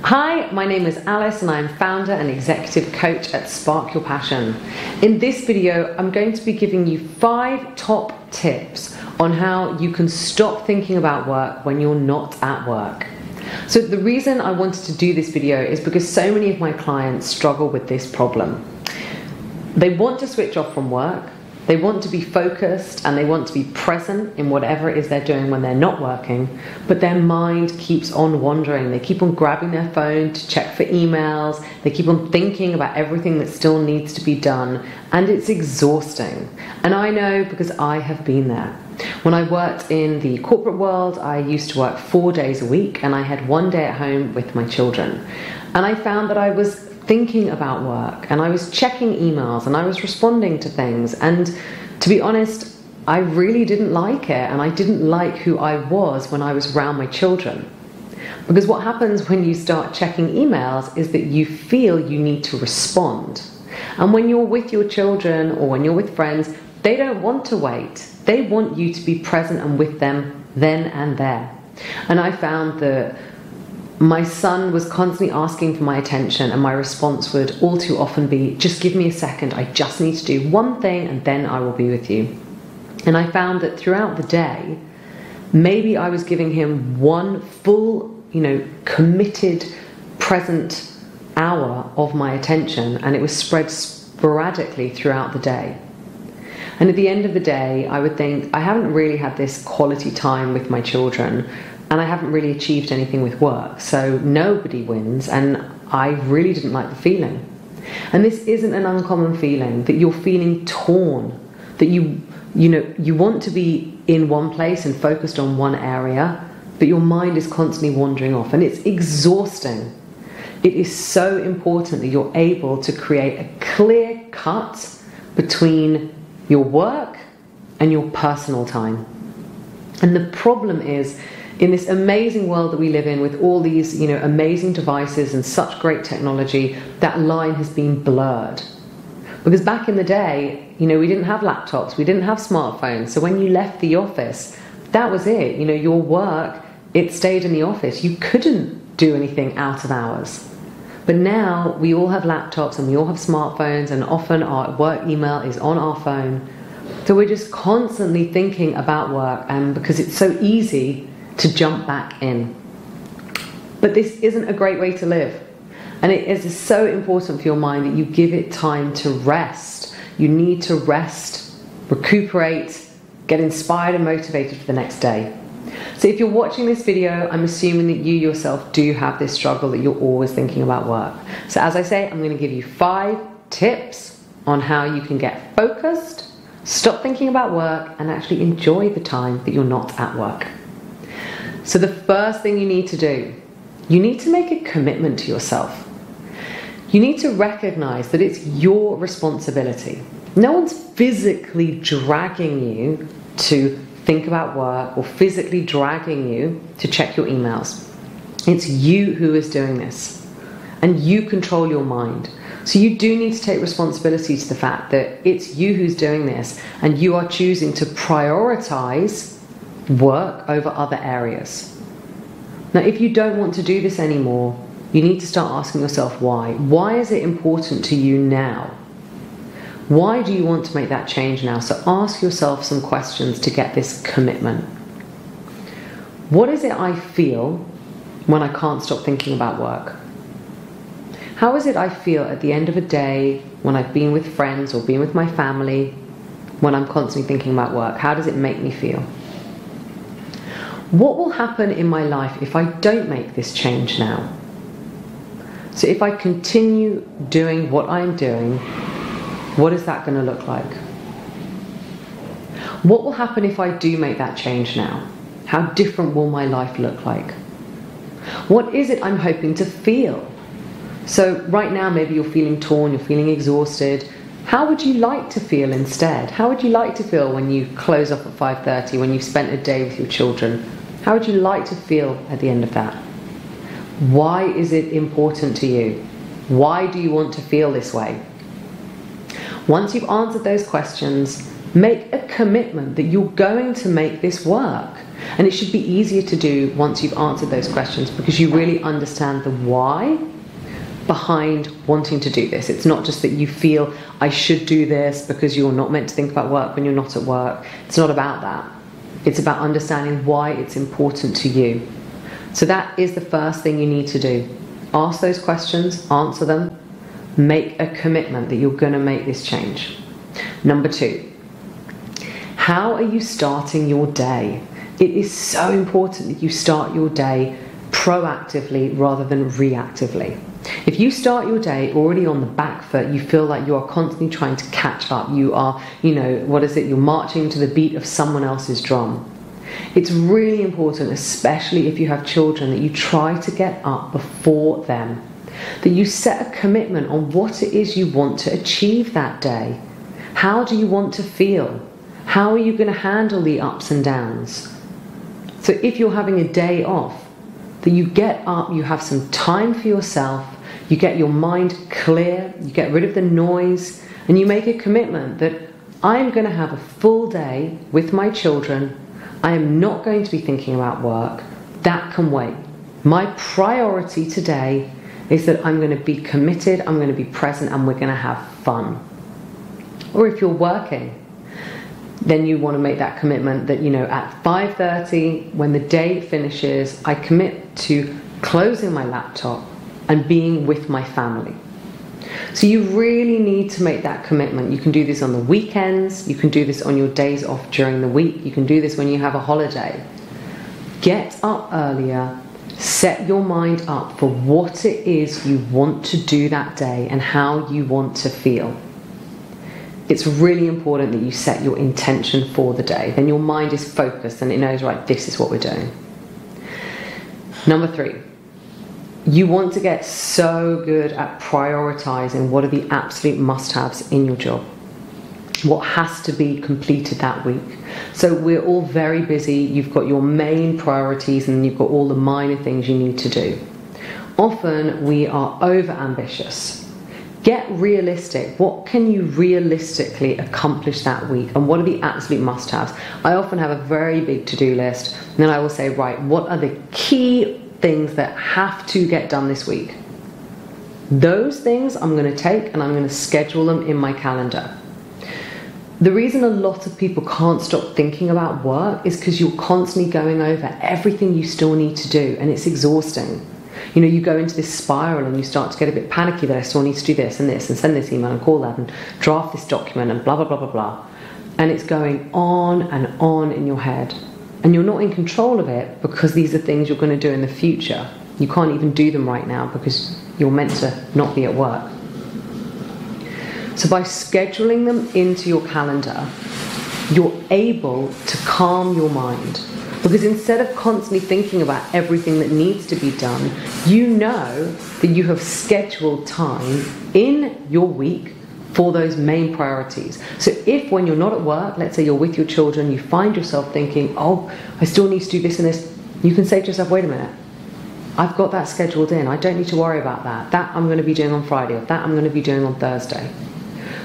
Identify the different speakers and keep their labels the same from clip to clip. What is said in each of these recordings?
Speaker 1: Hi, my name is Alice and I am founder and executive coach at Spark Your Passion. In this video, I'm going to be giving you 5 top tips on how you can stop thinking about work when you're not at work. So the reason I wanted to do this video is because so many of my clients struggle with this problem. They want to switch off from work, they want to be focused and they want to be present in whatever it is they're doing when they're not working, but their mind keeps on wandering. They keep on grabbing their phone to check for emails, they keep on thinking about everything that still needs to be done, and it's exhausting. And I know because I have been there. When I worked in the corporate world, I used to work 4 days a week and I had 1 day at home with my children. And I found that I was thinking about work and I was checking emails and I was responding to things, and to be honest, I really didn't like it, and I didn't like who I was when I was around my children. Because what happens when you start checking emails is that you feel you need to respond. And when you're with your children or when you're with friends, they don't want to wait. They want you to be present and with them then and there. And I found that my son was constantly asking for my attention, and my response would all too often be, just give me a second, I just need to do one thing and then I will be with you. And I found that throughout the day, maybe I was giving him one full, committed, present hour of my attention, and it was spread sporadically throughout the day. And at the end of the day, I would think, I haven't really had this quality time with my children, and I haven't really achieved anything with work, so nobody wins, and I really didn't like the feeling. And this isn't an uncommon feeling, that you're feeling torn, that you want to be in one place and focused on one area, but your mind is constantly wandering off, and it's exhausting. It is so important that you're able to create a clear cut between your work and your personal time. And the problem is, in this amazing world that we live in with all these, amazing devices and such great technology, that line has been blurred. Because back in the day, we didn't have laptops, we didn't have smartphones. So when you left the office, that was it. Your work, it stayed in the office. You couldn't do anything out of hours. But now we all have laptops and we all have smartphones, and often our work email is on our phone. So we're just constantly thinking about work, and because it's so easy to jump back in. But this isn't a great way to live. And it is so important for your mind that you give it time to rest. You need to rest, recuperate, get inspired and motivated for the next day. So if you're watching this video, I'm assuming that you yourself do have this struggle, that you're always thinking about work. So as I say, I'm going to give you 5 tips on how you can get focused, stop thinking about work, and actually enjoy the time that you're not at work. So the first thing you need to do, you need to make a commitment to yourself. You need to recognize that it's your responsibility. No one's physically dragging you to think about work or physically dragging you to check your emails. It's you who is doing this, and you control your mind. So you do need to take responsibility to the fact that it's you who's doing this, and you are choosing to prioritize work over other areas. Now, if you don't want to do this anymore, you need to start asking yourself why. Why is it important to you now? Why do you want to make that change now? So ask yourself some questions to get this commitment. What is it I feel when I can't stop thinking about work? How is it I feel at the end of a day when I've been with friends or been with my family, when I'm constantly thinking about work? How does it make me feel? What will happen in my life if I don't make this change now? So if I continue doing what I'm doing, what is that going to look like? What will happen if I do make that change now? How different will my life look like? What is it I'm hoping to feel? So right now, maybe you're feeling torn, you're feeling exhausted. How would you like to feel instead? How would you like to feel when you close off at 5:30, when you've spent a day with your children? How would you like to feel at the end of that? Why is it important to you? Why do you want to feel this way? Once you've answered those questions, Make a commitment that you're going to make this work. And it should be easier to do once you've answered those questions, because you really understand the why behind wanting to do this. It's not just that you feel I should do this because you're not meant to think about work when you're not at work. It's not about that. It's about understanding why it's important to you. So that is the first thing you need to do. Ask those questions, answer them, make a commitment that you're going to make this change. Number 2, how are you starting your day? It is so important that you start your day proactively rather than reactively. If you start your day already on the back foot, you feel like you are constantly trying to catch up. You are, you're marching to the beat of someone else's drum. It's really important, especially if you have children, that you try to get up before them. That you set a commitment on what it is you want to achieve that day. How do you want to feel? How are you going to handle the ups and downs? So if you're having a day off, that you get up, you have some time for yourself, you get your mind clear, you get rid of the noise, and you make a commitment that I'm going to have a full day with my children. I am not going to be thinking about work. That can wait. My priority today is that I'm going to be committed, I'm going to be present, and we're going to have fun. Or if you're working, then you want to make that commitment that, at 5:30, when the day finishes, I commit to closing my laptop and being with my family. So you really need to make that commitment. You can do this on the weekends, you can do this on your days off during the week, you can do this when you have a holiday. Get up earlier, set your mind up for what it is you want to do that day and how you want to feel. It's really important that you set your intention for the day. Then your mind is focused and it knows, right, this is what we're doing. Number 3, you want to get so good at prioritizing what are the absolute must-haves in your job. What has to be completed that week. So we're all very busy. You've got your main priorities and you've got all the minor things you need to do. Often we are over-ambitious. Get realistic. What can you realistically accomplish that week? And what are the absolute must-haves? I often have a very big to-do list. And then I will say, right, what are the key things that have to get done this week? Those things I'm going to take and I'm going to schedule them in my calendar. The reason a lot of people can't stop thinking about work is because you're constantly going over everything you still need to do, and it's exhausting. You go into this spiral and you start to get a bit panicky that I still need to do this and send this email and call that and draft this document and blah, blah, blah, blah, blah. And it's going on and on in your head. And you're not in control of it because these are things you're going to do in the future. You can't even do them right now because you're meant to not be at work. So by scheduling them into your calendar, you're able to calm your mind. Because instead of constantly thinking about everything that needs to be done, you know that you have scheduled time in your week for those main priorities. So if when you're not at work, let's say you're with your children, you find yourself thinking, oh, I still need to do this and this, you can say to yourself, wait a minute, I've got that scheduled in. I don't need to worry about that. That I'm going to be doing on Friday, or that I'm going to be doing on Thursday.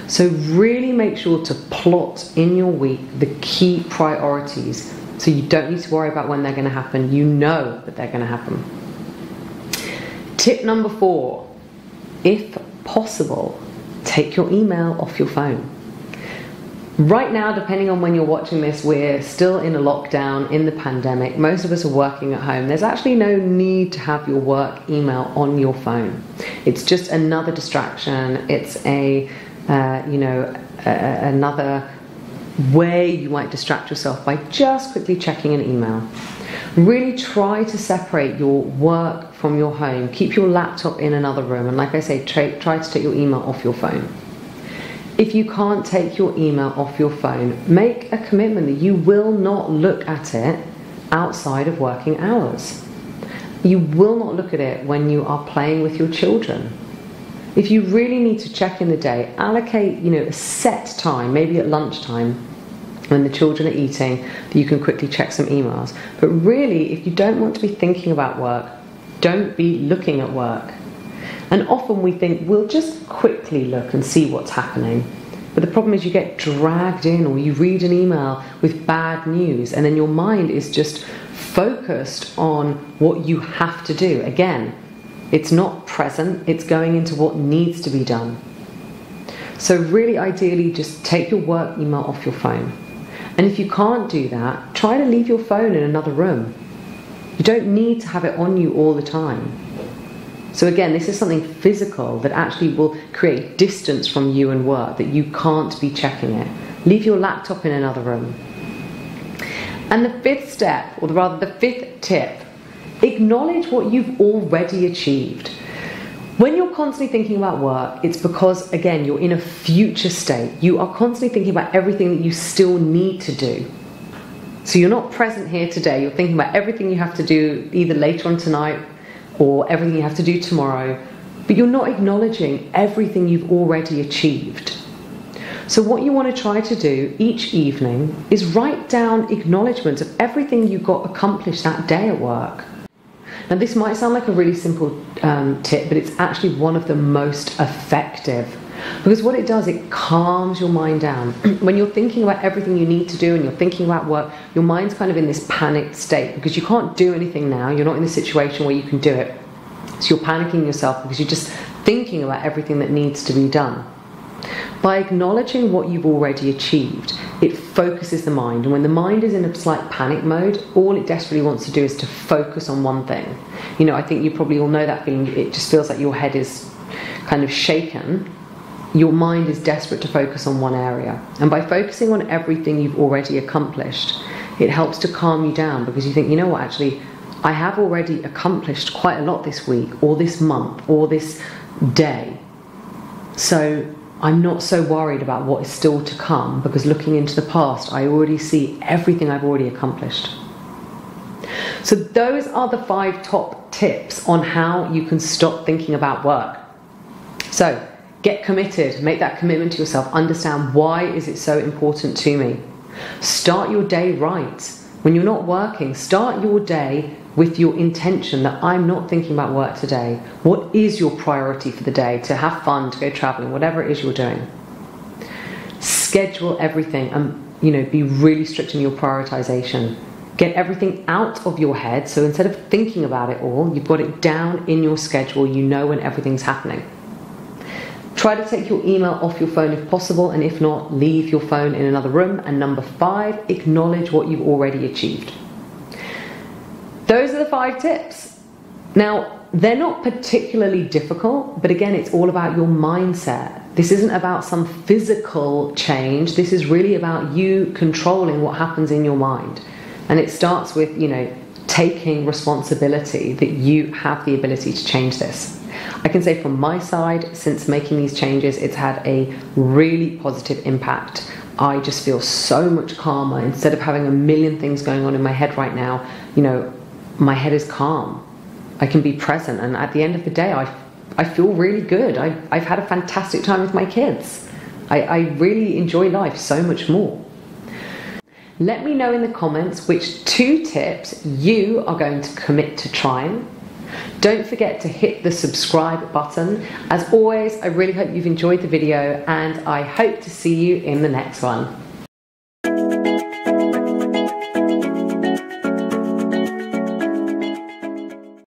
Speaker 1: So really make sure to plot in your week the key priorities so you don't need to worry about when they're going to happen. You know that they're going to happen. Tip number 4, if possible, take your email off your phone. Right now, depending on when you're watching this, we're still in a lockdown, in the pandemic. Most of us are working at home. There's actually no need to have your work email on your phone. It's just another distraction. It's another way you might distract yourself by just quickly checking an email. Really try to separate your work from your home. Keep your laptop in another room, and like I say, try to take your email off your phone. If you can't take your email off your phone, make a commitment that you will not look at it outside of working hours. You will not look at it when you are playing with your children. If you really need to check in the day, allocate, a set time, maybe at lunchtime when the children are eating, that you can quickly check some emails. But really, if you don't want to be thinking about work, don't be looking at work. And often we think we'll just quickly look and see what's happening. But the problem is you get dragged in, or you read an email with bad news, and then your mind is just focused on what you have to do. Again, it's not present, it's going into what needs to be done. So really ideally, just take your work email off your phone. And if you can't do that, try to leave your phone in another room. You don't need to have it on you all the time. So again, this is something physical that actually will create distance from you and work, that you can't be checking it. Leave your laptop in another room. And the fifth step, or rather the fifth tip, acknowledge what you've already achieved. When you're constantly thinking about work, it's because, again, you're in a future state. You are constantly thinking about everything that you still need to do. So you're not present here today. You're thinking about everything you have to do either later on tonight or everything you have to do tomorrow, but you're not acknowledging everything you've already achieved. So what you want to try to do each evening is write down acknowledgements of everything you got accomplished that day at work. Now this might sound like a really simple tip, but it's actually one of the most effective, because what it does, it calms your mind down. When you're thinking about everything you need to do and you're thinking about work, your mind's kind of in this panicked state because you can't do anything now. You're not in a situation where you can do it. So you're panicking yourself because you're just thinking about everything that needs to be done. By acknowledging what you've already achieved, it focuses the mind. And when the mind is in a slight panic mode, all it desperately wants to do is to focus on one thing. You know, I think you probably all know that feeling. It just feels like your head is kind of shaken. Your mind is desperate to focus on one area. And by focusing on everything you've already accomplished, it helps to calm you down, because you think, you know what, actually, I have already accomplished quite a lot this week, or this month, or this day. So I'm not so worried about what is still to come, because looking into the past, I already see everything I've already accomplished. So those are the 5 top tips on how you can stop thinking about work. So get committed, make that commitment to yourself, understand why is it so important to me. Start your day right. When you're not working, start your day with your intention that I'm not thinking about work today. What is your priority for the day? To have fun, to go traveling, whatever it is you're doing. Schedule everything and be really strict in your prioritization. Get everything out of your head, so instead of thinking about it all, you've got it down in your schedule, you know when everything's happening. Try to take your email off your phone if possible, and if not, leave your phone in another room. And number 5, acknowledge what you've already achieved. Those are the 5 tips. Now, they're not particularly difficult, but again, it's all about your mindset. This isn't about some physical change. This is really about you controlling what happens in your mind. And it starts with, taking responsibility that you have the ability to change this. I can say from my side, since making these changes, it's had a really positive impact. I just feel so much calmer. Instead of having a million things going on in my head right now, my head is calm. I can be present, and at the end of the day, I feel really good. I've had a fantastic time with my kids. I really enjoy life so much more. Let me know in the comments which 2 tips you are going to commit to trying. Don't forget to hit the subscribe button. As always, I really hope you've enjoyed the video, and I hope to see you in the next one.